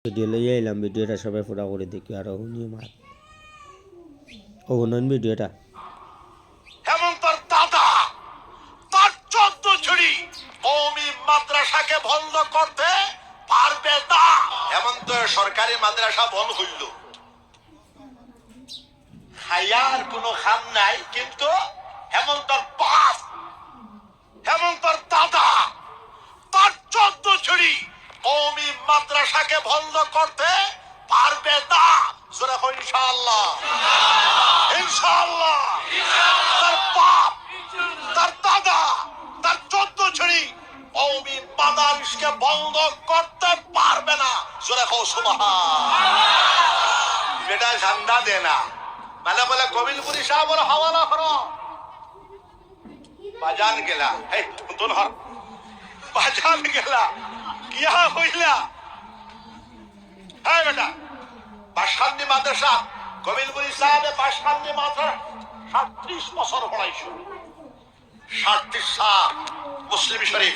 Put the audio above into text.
Video লইয়া এলাম, ভিডিওটা সবাই পুরা করে দেখি আর শুনি মাত অভিনয়ন ভিডিওটা। হেমন্তর দাদা তার 14 ছুরি কওমি মাদ্রাসাকে বন্ধ করতে পারবে না। হেমন্ত সরকারি মাদ্রাসা বন্ধ হইল, খাইয়ার কোনো খাম নাই, কিন্তু হেমন্তর বাপ হেমন্তর দাদা তার 14 ছুরি কওমি মাদ্রাসাকে বন্ধ করতে পারবে না। সূরা ইনশাআল্লাহ, ইনশাআল্লাহ। তার বাপ, তার দাদা, তার 14 ছুরি কওমি মাদ্রাসাকে বন্ধ করতে পারবে না। সূরা সুবহান। বেটা ঝান্ডা দে না, মানে বলে কবিলপুরি সাহেবের হাওয়ালা করো। বাজান গেলা, এই তুন হর বাজান গেলা, কিয়া হইলা? হ্যাঁ বেটা, বাসখান্দি মাদ্রাসা কবিলপুরি সাহেব বাসখান্দি মাদ্রাসা 37 বছর পড়াইছো। 37 সাল মুসলিম শরীফ